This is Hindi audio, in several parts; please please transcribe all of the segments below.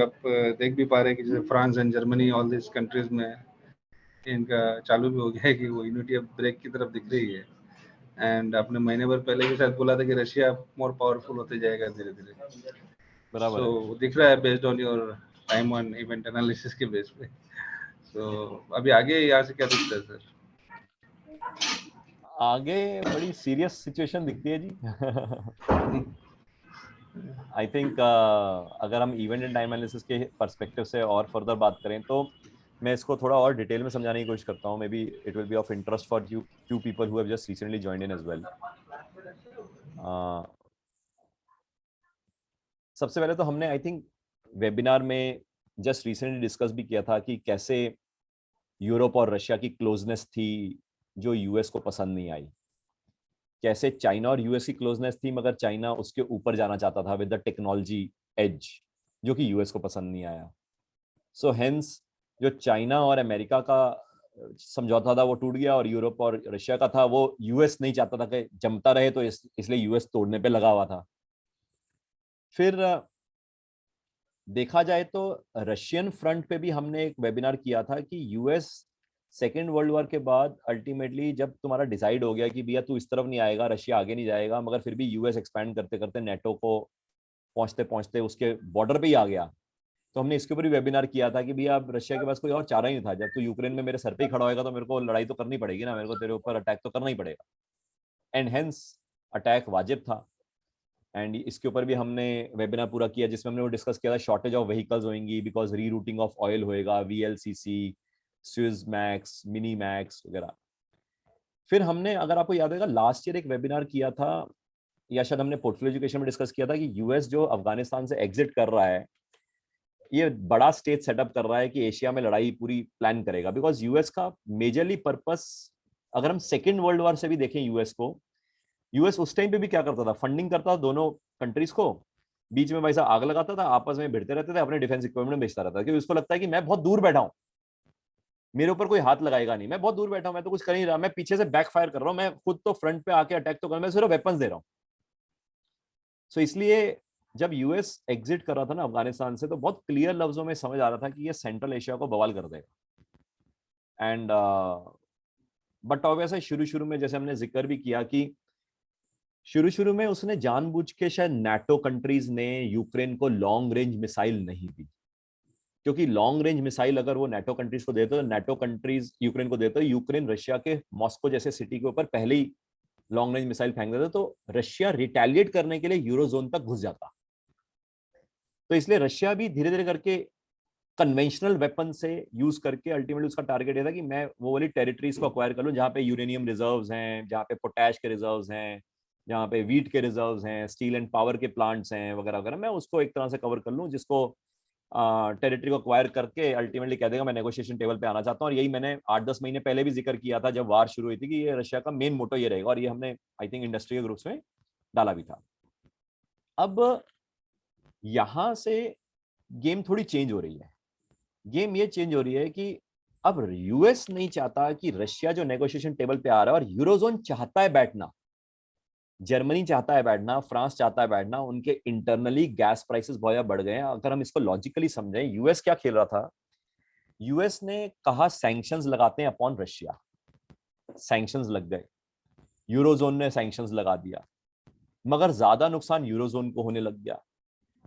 आप देख भी पा रहे हैं कि जैसे France and Germany all this countries में इनका चालू भी हो गया है कि वो यूनिटी अब ब्रेक की तरफ दिख रही है। एंड आपने महीने भर पहले भी शायद बोला था कि रशिया मोर पावरफुल होते जाएगा धीरे धीरे। बराबर है। दिख रहा है based on your time on event analysis के बेस पे। अभी आगे यहाँ से क्या दिखता है सर? आगे बड़ी सीरियस सिचुएशन दिखती है जी। आई थिंक अगर हम इवेंट एंड टाइम एनालिसिस के पर्सपेक्टिव से और फर्दर बात करें तो मैं इसको थोड़ा और डिटेल में समझाने की कोशिश करता हूँ। Maybe it will be of interest for you few people who have just recently joined in as well. सबसे पहले तो हमने आई थिंक वेबिनार में जस्ट रिसेंटली डिस्कस भी किया था कि कैसे यूरोप और रशिया की क्लोजनेस थी जो यूएस को पसंद नहीं आई, कैसे चाइना और यूएस की क्लोजनेस थी मगर चाइना उसके ऊपर जाना चाहता था विद द टेक्नोलॉजी एज, जो कि यूएस को पसंद नहीं आया। सो हेंस जो चाइना और अमेरिका का समझौता था वो टूट गया और यूरोप और रशिया का था वो यूएस नहीं चाहता था कि जमता रहे, तो इसलिए यूएस तोड़ने पे लगा हुआ था। फिर देखा जाए तो रशियन फ्रंट पे भी हमने एक वेबिनार किया था कि यूएस सेकेंड वर्ल्ड वॉर के बाद अल्टीमेटली जब तुम्हारा डिसाइड हो गया कि भैया तू इस तरफ नहीं आएगा, रशिया आगे नहीं जाएगा, मगर फिर भी यूएस एक्सपैंड करते करते नेटो को पहुंचते पहुंचते उसके बॉर्डर पे ही आ गया, तो हमने इसके ऊपर भी वेबिनार किया था कि भैया अब रशिया के पास कोई और चारा ही नहीं था। जब तू यूक्रेन में मेरे सर पे ही खड़ा होएगा तो मेरे को लड़ाई तो करनी पड़ेगी ना, मेरे को तेरे ऊपर अटैक तो करना ही पड़ेगा, एंड हेंस अटैक वाजिब था। एंड इसके ऊपर भी हमने वेबिनार पूरा किया जिसमें हमने वो डिस्कस किया था शॉर्टेज ऑफ व्हीकल्स होंगी बिकॉज री रूटिंग ऑफ ऑयल होएगा, VLCC, Swiss max, mini max वगैरह। फिर हमने, अगर आपको याद होगा, लास्ट ईयर एक वेबिनार किया था या शायद हमने पोर्टफोलियो एजुकेशन में डिस्कस किया था कि यूएस जो अफगानिस्तान से एग्जिट कर रहा है, ये बड़ा स्टेज सेटअप कर रहा है कि एशिया में लड़ाई पूरी प्लान करेगा। बिकॉज यूएस का मेजरली पर्पस, अगर हम सेकेंड वर्ल्ड वॉर से भी देखें यूएस को, यूएस उस टाइम पे भी क्या करता था, फंडिंग करता था दोनों कंट्रीज को, बीच में वैसा आग लगाता था, आपस में भिड़ते रहते थे, अपने डिफेंस इक्विपमेंट बेचता रहता था, क्योंकि उसको लगता है कि मैं बहुत दूर बैठा हूं, मेरे ऊपर कोई हाथ लगाएगा नहीं, मैं बहुत दूर बैठा हूं, मैं तो कुछ कर नहीं रहा, मैं पीछे से बैक फायर कर रहा हूं, मैं खुद तो फ्रंट पे आके अटैक तो कर, मैं सिर्फ वेपन्स दे रहा हूं। सो इसलिए जब यूएस एग्जिट कर रहा था ना अफगानिस्तान से, तो बहुत क्लियर लफ्जों में समझ आ रहा था कि ये सेंट्रल एशिया को बवाल कर देगा। एंड बट ऑब्वियसली शुरू शुरू में, जैसे हमने जिक्र भी किया कि शुरू शुरू में उसने जानबूझ के, शायद नाटो कंट्रीज ने यूक्रेन को लॉन्ग रेंज मिसाइल नहीं दी, क्योंकि लॉन्ग रेंज मिसाइल अगर वो नाटो कंट्रीज को देते तो नाटो कंट्रीज यूक्रेन को देते, यूक्रेन रशिया के मॉस्को जैसे सिटी के ऊपर पहले ही लॉन्ग रेंज मिसाइल फेंक देता, तो रशिया रिटेलिएट करने के लिए यूरोजोन तक घुस जाता। तो इसलिए रशिया भी धीरे धीरे करके कन्वेंशनल वेपन से यूज करके अल्टीमेटली उसका टारगेट ये था कि मैं वो वाली टेरिटरीज को अक्वायर कर लूं जहां पे यूरेनियम रिजर्व्स हैं, जहां पे पोटैश के रिजर्व्स हैं, जहां पे वीट के रिजर्व्स हैं, स्टील एंड पावर के प्लांट्स हैं वगैरह वगैरह, मैं उसको एक तरह से कवर कर लूं, जिसको टेरिटरी को अक्वायर करके अल्टीमेटली कह देगा मैं नेगोशिएशन टेबल पे आना चाहता हूं। और यही मैंने 8-10 महीने पहले भी जिक्र किया था जब वार शुरू हुई थी कि ये रशिया का मेन मोटो ये रहेगा, और ये हमने आई थिंक इंडस्ट्री के ग्रुप्स में डाला भी था। अब यहां से गेम थोड़ी चेंज हो रही है। गेम ये चेंज हो रही है कि अब यूएस नहीं चाहता कि रशिया जो नेगोशिएशन टेबल पे आ रहा है, और यूरोजोन चाहता है बैठना, जर्मनी चाहता है बैठना, फ्रांस चाहता है बैठना, उनके इंटरनली गैस प्राइसेस बहुत ज्यादा बढ़ गए हैं। अगर हम इसको लॉजिकली समझें, यूएस क्या खेल रहा था, यूएस ने कहा सैंक्शंस लगाते हैं अपॉन रशिया, सैंक्शंस लग गए, यूरोजोन ने सैंक्शंस लगा दिया, मगर ज्यादा नुकसान यूरोजोन को होने लग गया।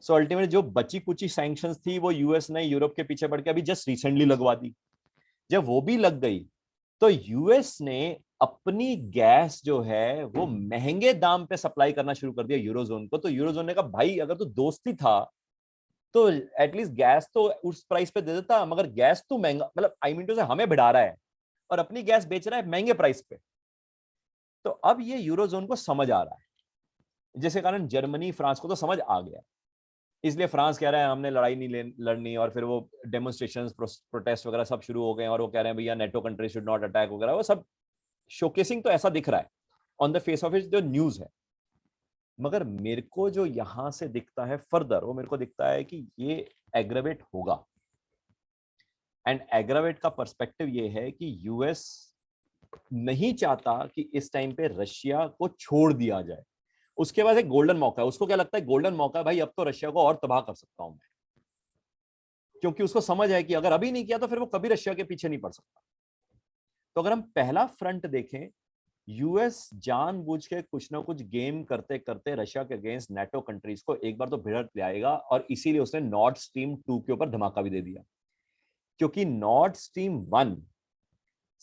सो अल्टीमेटली जो बची कुची सैंक्शंस थी वो यूएस ने यूरोप के पीछे पड़ के अभी जस्ट रिसेंटली लगवा दी। जब वो भी लग गई तो यूएस ने अपनी गैस जो है वो महंगे दाम पे सप्लाई करना शुरू कर दिया यूरोजोन को। तो यूरोजोन ने कहा भाई अगर तो दोस्ती था तो एटलीस्ट गैस तो उस प्राइस पे दे देता, मगर गैस तो महंगा, मतलब आई मीन टू से हमें भिड़ा रहा है और अपनी गैस बेच रहा है महंगे प्राइस पे। तो अब ये यूरोजोन को समझ आ रहा है, जिसके कारण जर्मनी फ्रांस को तो समझ आ गया, इसलिए फ्रांस कह रहा है हमने लड़ाई नहीं लड़नी, और फिर वो डेमोन्स्ट्रेशंस प्रोटेस्ट वगैरह सब शुरू हो गए और वो कह रहे हैं भैया NATO country should not attack वगैरह, वो सब शोकेसिंग तो ऐसा दिख रहा है on the face of it जो न्यूज है। मगर मेरे को जो यहां से दिखता है फर्दर, वो मेरे को दिखता है कि ये एग्रेवेट होगा। एंड एग्रेवेट का पर्सपेक्टिव ये है कि यूएस नहीं चाहता कि इस टाइम पे रशिया को छोड़ दिया जाए। उसके बाद एक गोल्डन मौका है, उसको क्या लगता है गोल्डन मौका है भाई, अब तो रशिया को और तबाह कर सकता हूं मैं। क्योंकि उसको समझ है कि अगर अभी नहीं किया तो फिर वो कभी रशिया के पीछे नहीं पड़ सकता। तो अगर हम पहला फ्रंट देखें, यूएस जानबूझ के कुछ ना कुछ गेम करते करते रशिया के अगेंस्ट नेटो कंट्रीज को एक बार तो भिड़त ले आएगा, और इसीलिए उसने नॉर्थ स्ट्रीम 2 के ऊपर धमाका भी दे दिया। क्योंकि नॉर्थ स्ट्रीम 1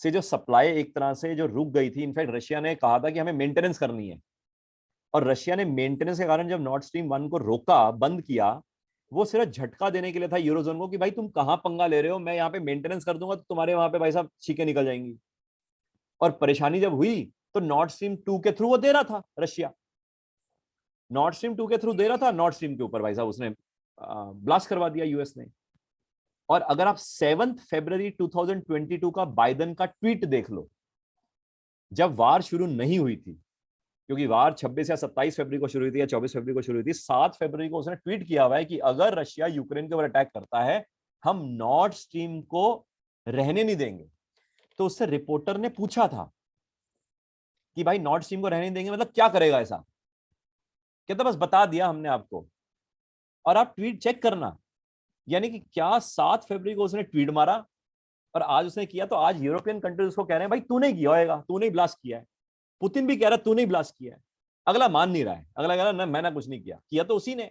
से जो सप्लाई एक तरह से जो रुक गई थी, इनफैक्ट रशिया ने कहा था कि हमें मेंटेनेंस करनी है, और रशिया ने मेंटेनेंस के कारण जब नॉर्थ स्ट्रीम 1 को रोका, बंद किया, वो सिर्फ झटका देने के लिए था यूरोजोन को कि भाई तुम कहां पंगा ले रहे हो, मैं यहाँ पे मेंटेनेंस कर दूंगा तो तुम्हारे वहां पे भाई साहब छींकें निकल जाएंगी। और परेशानी जब हुई तो नॉर्थ स्ट्रीम 2 के थ्रू वो दे रहा था, रशिया नॉर्थ स्ट्रीम 2 के थ्रू दे रहा था, नॉर्थ स्ट्रीम के ऊपर भाई साहब उसने ब्लास्ट करवा दिया यूएस ने। और अगर आप 7 फरवरी 2022 का बाइडेन का ट्वीट देख लो, जब वार शुरू नहीं हुई थी, क्योंकि वार 26 या 27 फरवरी को शुरू हुई थी या 24 फरवरी को शुरू हुई थी, 7 फरवरी को उसने ट्वीट किया हुआ है कि अगर रशिया यूक्रेन के ऊपर अटैक करता है, हम नॉर्थ स्ट्रीम को रहने नहीं देंगे। तो उससे रिपोर्टर ने पूछा था कि भाई नॉर्थ स्ट्रीम को रहने नहीं देंगे मतलब क्या करेगा ऐसा, कहता बस बता दिया हमने आपको, और आप ट्वीट चेक करना। यानी कि क्या 7 फरवरी को उसने ट्वीट मारा और आज उसने किया, तो आज यूरोपियन कंट्रीज उसको कह रहे हैं भाई तूने किया होगा, तूने ब्लास्ट किया है। पुतिन भी कह रहा है तूने ब्लास्ट किया है, अगला मान नहीं रहा है, अगला कह रहा है ना मैंने कुछ नहीं किया, किया तो उसी ने।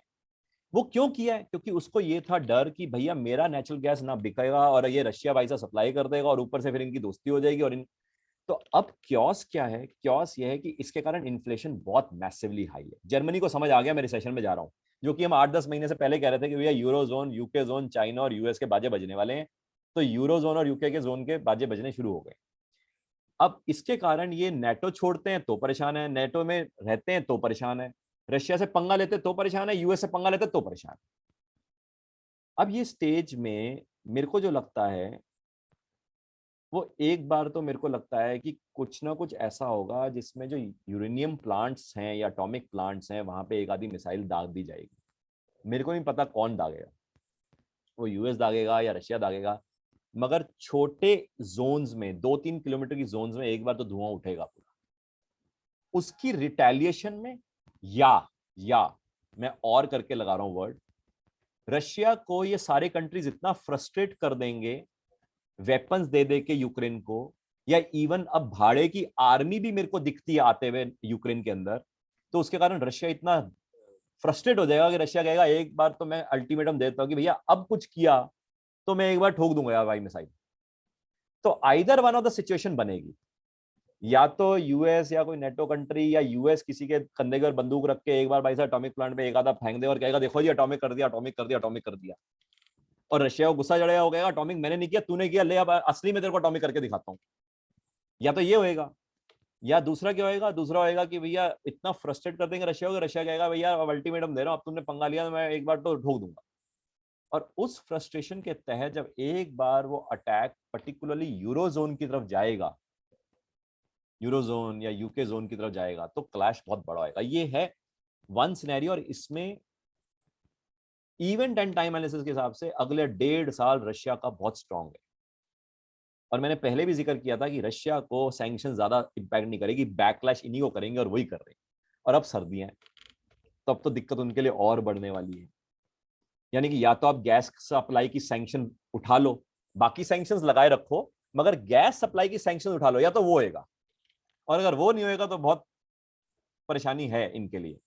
वो क्यों किया है? क्योंकि उसको ये था डर कि भैया मेरा नेचुरल गैस ना बिकेगा और ये रशिया भाई सा सप्लाई कर देगा, और ऊपर से फिर इनकी दोस्ती हो जाएगी। और तो अब क्योस क्या है? क्योस ये है कि इसके कारण इन्फ्लेशन बहुत मैसिवली हाई है। जर्मनी को समझ आ गया मैं रिसेशन में जा रहा हूँ, जो कि हम 8-10 महीने से पहले कह रहे थे कि भैया euro zone, UK zone, China और यूएस के बाजे बजने वाले हैं। तो यूरो जोन और यूके के जोन के बाजे बजने शुरू हो गए। अब इसके कारण ये नेटो छोड़ते हैं तो परेशान है, नेटो में रहते हैं तो परेशान है, रशिया से पंगा लेते तो परेशान है, यूएस से पंगा लेते तो परेशान है। अब ये स्टेज में मेरे को जो लगता है वो एक बार तो मेरे को लगता है कि कुछ ना कुछ ऐसा होगा जिसमें जो यूरेनियम प्लांट्स हैं या एटॉमिक प्लांट्स हैं वहां पे एक आधी मिसाइल दाग दी जाएगी। मेरे को नहीं पता कौन दागेगा, वो यूएस दागेगा या रशिया दागेगा, मगर छोटे जोन्स में 2-3 किलोमीटर की जोन्स में एक बार तो धुआं उठेगा पूरा। उसकी रिटेलिएशन में या मैं और करके लगा रहा हूं वर्ड, रशिया को ये सारे कंट्रीज इतना फ्रस्ट्रेट कर देंगे वेपन्स दे दे के यूक्रेन को, या इवन अब भाड़े की आर्मी भी मेरे को दिखती है आते हुए यूक्रेन के अंदर, तो उसके कारण रशिया इतना फ्रस्ट्रेट हो जाएगा कि रशिया कहेगा एक बार तो मैं अल्टीमेटम देता हूं कि भैया अब कुछ किया तो मैं एक बार ठोक दूंगा यार भाई मिसाइल। तो either one of the situation बनेगी, या तो यूएस या कोई नेटो कंट्री या यूएस किसी के कंधे पर बंदूक रख के एक बार भाई साहब एटॉमिक प्लांट पे एक आधा फेंक दे और कहेगा देखो जी एटॉमिक कर दिया, एटॉमिक कर दिया, एटॉमिक कर दिया। और रशिया को गुस्सा चढ़ेगा, हो गया एटॉमिक मैंने नहीं किया तूने किया, ले अब असली में तेरे को एटॉमिक करके दिखाता हूं। या तो ये होएगा, या दूसरा क्या होएगा, दूसरा होएगा कि भैया इतना फ्रस्ट्रेट कर देंगे रशिया को, रशिया कहेगा भैया अब अल्टीमेटम दे रहा हूं, अब तुमने पंगा लिया तो मैं एक बार तो ठोक दूंगा। और उस फ्रस्ट्रेशन के तहत जब एक बार वो अटैक पर्टिकुलरली यूरोजोन की तरफ जाएगा, यूरोजोन या यूके जोन की तरफ जाएगा, तो क्लैश बहुत बड़ा होगा। ये है वन सिनेरियो, और इसमें इवेंट एंड टाइम एनालिसिस के हिसाब से अगले 1.5 साल रशिया का बहुत स्ट्रांग है। और मैंने पहले भी जिक्र किया था कि रशिया को सैंक्शन ज्यादा इंपैक्ट नहीं करेगी, बैकलैश इन्हीं को करेंगे और वही कर रहे हैं। और अब सर्दियां हैं तो अब तो दिक्कत उनके लिए और बढ़ने वाली है। यानी कि या तो आप गैस सप्लाई की सैंक्शन उठा लो, बाकी सैंक्शंस लगाए रखो, मगर गैस सप्लाई की सैंक्शन उठा लो, या तो वो होएगा। और अगर वो नहीं होएगा तो बहुत परेशानी है इनके लिए।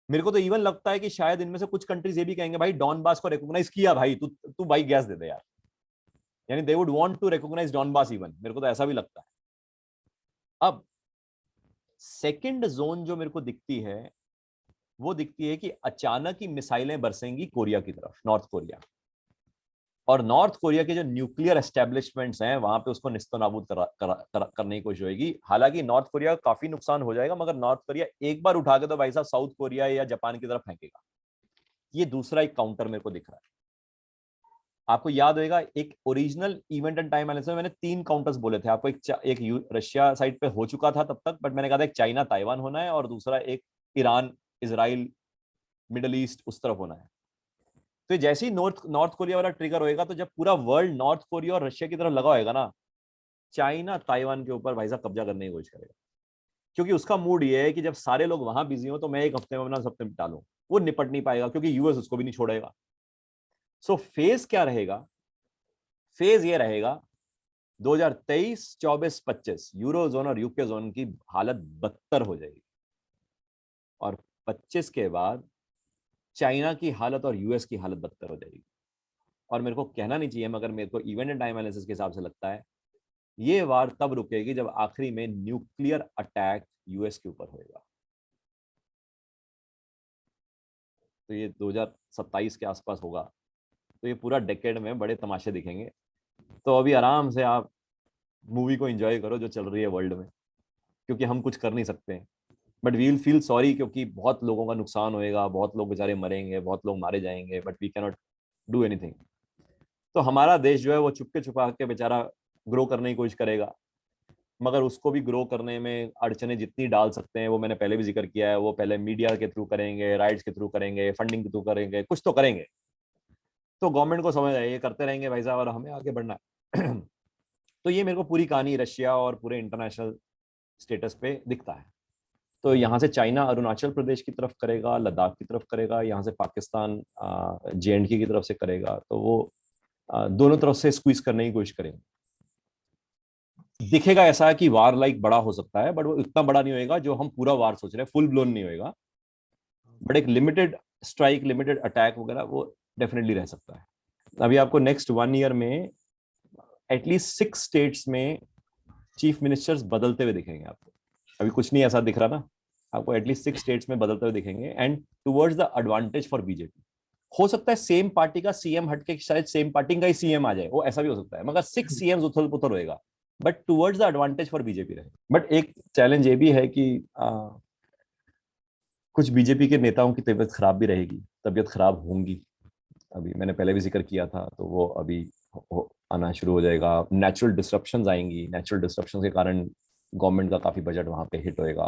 मेरे को तो इवन लगता है कि शायद इनमें से कुछ कंट्रीज ये भी कहेंगे भाई डॉनबास को रिकॉग्नाइज किया भाई, तू तू भाई गैस दे दे यार। यानी they would want to recognise Donbas even, मेरे को तो ऐसा भी लगता है। अब सेकंड जोन जो मेरे को दिखती है वो दिखती है कि अचानक ही मिसाइलें बरसेंगी कोरिया की तरफ, नॉर्थ कोरिया। और नॉर्थ कोरिया के जो न्यूक्लियर एस्टेब्लिशमेंट्स हैं वहां पे उसको निस्तनाबूद करने की कोशिश होगी। हालांकि नॉर्थ कोरिया का काफी नुकसान हो जाएगा, मगर नॉर्थ कोरिया एक बार उठा के तो भाई साहब साउथ कोरिया या जापान की तरफ फेंकेगा। ये दूसरा एक काउंटर मेरे को दिख रहा है। आपको याद होगा एक original event and time analysis में मैंने 3 काउंटर्स बोले थे आपको। एक रशिया साइड पे हो चुका था तब तक, बट मैंने कहा था एक चाइना ताइवान होना है, और दूसरा एक ईरान इजराइल मिडल ईस्ट उस तरफ होना है। तो जैसे ही नॉर्थ कोरिया वाला ट्रिगर होएगा, तो जब पूरा वर्ल्ड नॉर्थ कोरिया और रशिया की तरफ लगा होएगा ना, चाइना ताइवान के ऊपर भाई साहब कब्जा करने की कोशिश करेगा। क्योंकि उसका मूड ये है कि जब सारे लोग वहां बिजी हो तो मैं एक हफ्ते में अपना सब निपटा लूं। वो निपट नहीं पाएगा क्योंकि यूएस उसको भी नहीं छोड़ेगा। सो फेज क्या रहेगा? फेज ये रहेगा 2023, 24, 25 यूरोजोन और यूके जोन की हालत बदतर हो जाएगी, और 25 के बाद चाइना की हालत और यूएस की हालत बदतर हो जाएगी। और मेरे को कहना नहीं चाहिए, मगर मेरे को इवेंट एंड टाइम एनालिसिस के हिसाब से लगता है ये वार तब रुकेगी जब आखिरी में न्यूक्लियर अटैक यूएस के ऊपर होएगा। तो ये 2027 के आसपास होगा, तो ये पूरा डेकेड में बड़े तमाशे दिखेंगे। तो अभी आराम से आप मूवी को एंजॉय करो जो चल रही है वर्ल्ड में, क्योंकि हम कुछ कर नहीं सकते हैं, but we will feel sorry, क्योंकि बहुत लोगों का नुकसान होएगा, बहुत लोग बेचारे मरेंगे, बहुत लोग मारे जाएंगे, but we can not do anything. तो हमारा देश जो है वो चुपके छुपा के बेचारा ग्रो करने की कोशिश करेगा, मगर उसको भी ग्रो करने में अड़चने जितनी डाल सकते हैं, वो मैंने पहले भी जिक्र किया है, वो पहले मीडिया के थ्रू करेंगे, राइट्स के थ्रू करेंगे, फंडिंग के थ्रू करेंगे, कुछ तो करेंगे। तो गवर्नमेंट को समझ आए ये करते रहेंगे भाई साहब, और हमें आगे बढ़ना है। तो ये मेरे को पूरी कहानी रशिया और पूरे इंटरनेशनल स्टेटस पे दिखता है। तो यहाँ से चाइना अरुणाचल प्रदेश की तरफ करेगा, लद्दाख की तरफ करेगा, यहाँ से पाकिस्तान JNK की तरफ से करेगा, तो वो दोनों तरफ से स्क्वीज करने की कोशिश करेंगे। दिखेगा ऐसा कि वार लाइक बड़ा हो सकता है, बट वो इतना बड़ा नहीं होएगा जो हम पूरा वार सोच रहे हैं, फुल ब्लोन नहीं होएगा, बट एक लिमिटेड स्ट्राइक, लिमिटेड अटैक वगैरह वो डेफिनेटली रह सकता है। अभी आपको नेक्स्ट 1 ईयर में एटलीस्ट 6 स्टेट्स में चीफ मिनिस्टर्स बदलते हुए दिखेंगे आपको। अभी कुछ नहीं ऐसा दिख रहा ना, आपको एटलीस्ट 6 स्टेट्स में बदलते हुए दिखेंगे, and towards the advantage for BJP. हो सकता है सेम पार्टी का सीएम हटके शायद सेम पार्टी का ही सीएम आ जाए, वो ऐसा भी हो सकता है, मगर 6 सीएम उथल पुथल होएगा, but towards the advantage for BJP रहे। बट एक चैलेंज ये भी है कि कुछ बीजेपी के नेताओं की तबीयत खराब भी रहेगी, तबीयत खराब होंगी। अभी मैंने पहले भी जिक्र किया था, तो वो अभी आना शुरू हो जाएगा। नेचुरल डिस्ट्रप्शंस आएंगी, नेचुरल डिस्ट्रप्शंस के कारण गवर्नमेंट का काफी बजट वहां पे हिट होएगा।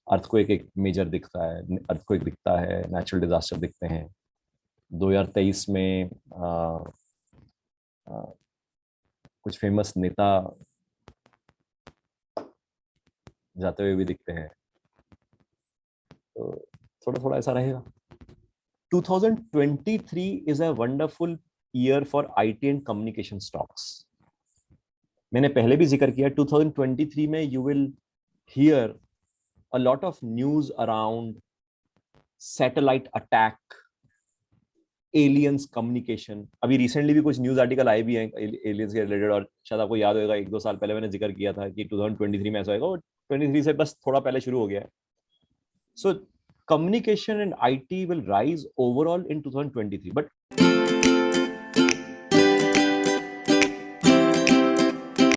अर्थक्वेक एक मेजर दिखता है, अर्थक्वेक दिखता है, नेचुरल डिजास्टर दिखते हैं। 2023 में कुछ फेमस नेता जाते हुए भी दिखते हैं, तो थोड़ा थोड़ा ऐसा रहेगा। 2023 is a wonderful year for IT and communication stocks. मैंने पहले भी जिक्र किया, 2023 में you will hear a lot of news around satellite attack, aliens communication. अभी रिसेंटली भी कुछ न्यूज आर्टिकल आए भी हैं एलियंस के रिलेटेड, और शायद आपको याद होगा 1-2 साल पहले मैंने जिक्र किया था कि 2023 में ऐसा होगा, और 23 से बस थोड़ा पहले शुरू हो गया है। So communication and IT will rise overall in 2023, but